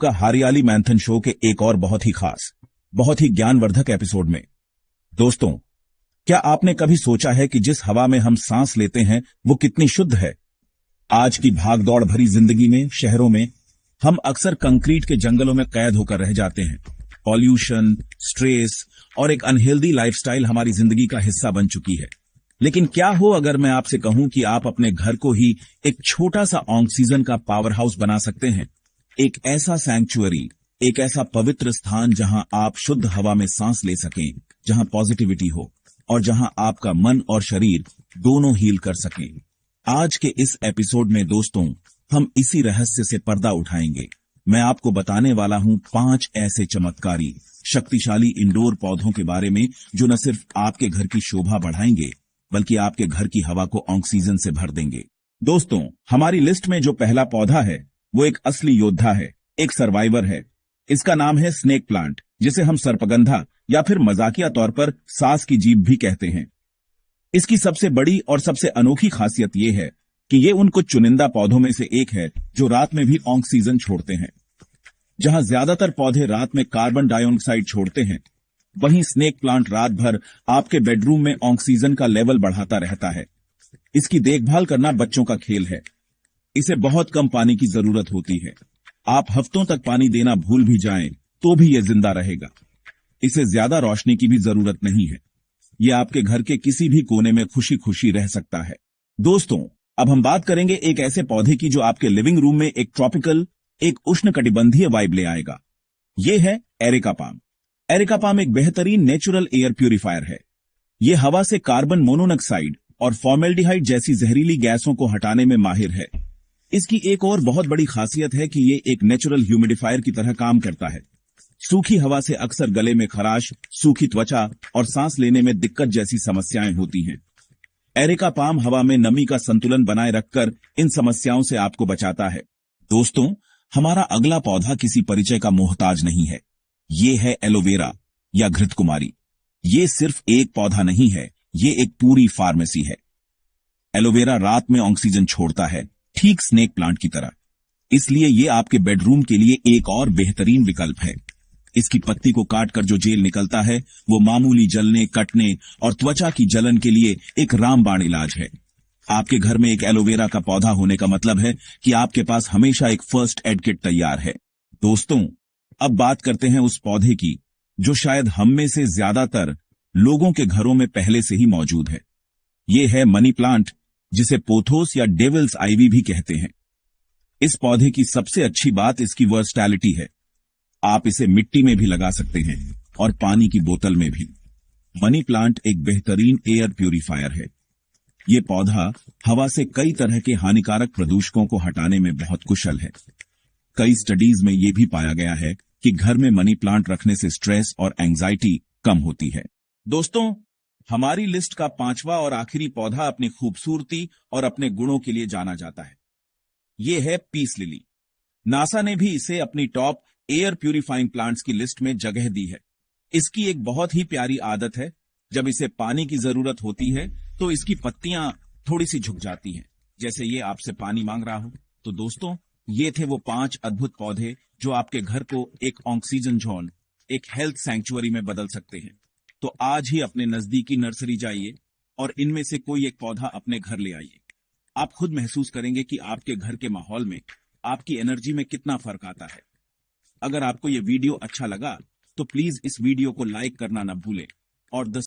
का हरियाली मैंथन शो के एक और बहुत ही खास, बहुत ही ज्ञानवर्धक एपिसोड में। दोस्तों, क्या आपने कभी सोचा है कि जिस हवा में हम सांस लेते हैं वो कितनी शुद्ध है? आज की भागदौड़ भरी जिंदगी में, शहरों में, हम अक्सर कंक्रीट के जंगलों में कैद होकर रह जाते हैं। पॉल्यूशन, स्ट्रेस और एक अनहेल्दी लाइफस्टाइल हमारी जिंदगी का हिस्सा बन चुकी है। लेकिन क्या हो अगर मैं आपसे कहूं कि आप अपने घर को ही एक छोटा सा ऑक्सीजन का पावर हाउस बना सकते हैं? एक ऐसा सैंक्चुअरी, एक ऐसा पवित्र स्थान जहां आप शुद्ध हवा में सांस ले सकें, जहां पॉजिटिविटी हो और जहां आपका मन और शरीर दोनों हील कर सकें। आज के इस एपिसोड में दोस्तों, हम इसी रहस्य से पर्दा उठाएंगे। मैं आपको बताने वाला हूं 5 ऐसे चमत्कारी, शक्तिशाली इंडोर पौधों के बारे में जो न सिर्फ आपके घर की शोभा बढ़ाएंगे बल्कि आपके घर की हवा को ऑक्सीजन से भर देंगे। दोस्तों, हमारी लिस्ट में जो पहला पौधा है वो एक असली योद्धा है, एक सर्वाइवर है। इसका नाम है स्नेक प्लांट, जिसे हम सर्पगंधा या फिर मजाकिया तौर पर सास की जीभ भी कहते हैं। इसकी सबसे बड़ी और सबसे अनोखी खासियत यह है कि ये उन कुछ चुनिंदा पौधों में से एक है जो रात में भी ऑक्सीजन छोड़ते हैं। जहां ज्यादातर पौधे रात में कार्बन डाइऑक्साइड छोड़ते हैं, वहीं स्नेक प्लांट रात भर आपके बेडरूम में ऑक्सीजन का लेवल बढ़ाता रहता है। इसकी देखभाल करना बच्चों का खेल है। इसे बहुत कम पानी की जरूरत होती है। आप हफ्तों तक पानी देना भूल भी जाएं तो भी यह जिंदा रहेगा। इसे ज्यादा रोशनी की भी जरूरत नहीं है। यह आपके घर के किसी भी कोने में खुशी खुशी रह सकता है। दोस्तों, अब हम बात करेंगे एक ऐसे पौधे की जो आपके लिविंग रूम में एक ट्रॉपिकल, एक उष्णकटिबंधीय वाइब ले आएगा। यह है एरेका पाम। एरेका पाम एक बेहतरीन नेचुरल एयर प्यूरिफायर है। यह हवा से कार्बन मोनोऑक्साइड और फॉर्मेल्डिहाइड जैसी जहरीली गैसों को हटाने में माहिर है। इसकी एक और बहुत बड़ी खासियत है कि यह एक नेचुरल ह्यूमिडिफायर की तरह काम करता है। सूखी हवा से अक्सर गले में खराश, सूखी त्वचा और सांस लेने में दिक्कत जैसी समस्याएं होती हैं। एरेका पाम हवा में नमी का संतुलन बनाए रखकर इन समस्याओं से आपको बचाता है। दोस्तों, हमारा अगला पौधा किसी परिचय का मोहताज नहीं है। ये है एलोवेरा या घृतकुमारी। ये सिर्फ एक पौधा नहीं है, ये एक पूरी फार्मेसी है। एलोवेरा रात में ऑक्सीजन छोड़ता है, ठीक स्नेक प्लांट की तरह। इसलिए ये आपके बेडरूम के लिए एक और बेहतरीन विकल्प है। इसकी पत्ती को काटकर जो जेल निकलता है वो मामूली जलने, कटने और त्वचा की जलन के लिए एक रामबाण इलाज है। आपके घर में एक एलोवेरा का पौधा होने का मतलब है कि आपके पास हमेशा एक फर्स्ट एड किट तैयार है। दोस्तों, अब बात करते हैं उस पौधे की जो शायद हम में से ज्यादातर लोगों के घरों में पहले से ही मौजूद है। यह है मनी प्लांट, जिसे पोथोस या डेविल्स आइवी भी कहते हैं। इस पौधे की सबसे अच्छी बात इसकी वर्सटैलिटी है। आप इसे मिट्टी में भी लगा सकते हैं और पानी की बोतल में भी। मनी प्लांट एक बेहतरीन एयर प्यूरिफायर है। यह पौधा हवा से कई तरह के हानिकारक प्रदूषकों को हटाने में बहुत कुशल है। कई स्टडीज में यह भी पाया गया है कि घर में मनी प्लांट रखने से स्ट्रेस और एंजाइटी कम होती है। दोस्तों, हमारी लिस्ट का 5वां और आखिरी पौधा अपनी खूबसूरती और अपने गुणों के लिए जाना जाता है। यह है पीस लिली। नासा ने भी इसे अपनी टॉप एयर प्यूरिफाइंग प्लांट्स की लिस्ट में जगह दी है। इसकी एक बहुत ही प्यारी आदत है, जब इसे पानी की जरूरत होती है तो इसकी पत्तियां थोड़ी सी झुक जाती हैं, जैसे ये आपसे पानी मांग रहा हो। तो दोस्तों, ये थे वो 5 अद्भुत पौधे जो आपके घर को एक ऑक्सीजन जोन, एक हेल्थ सैंक्चुअरी में बदल सकते हैं। तो आज ही अपने नजदीकी नर्सरी जाइए और इनमें से कोई एक पौधा अपने घर ले आइए। आप खुद महसूस करेंगे कि आपके घर के माहौल में, आपकी एनर्जी में कितना फर्क आता है। अगर आपको ये वीडियो अच्छा लगा तो प्लीज इस वीडियो को लाइक करना ना भूलें और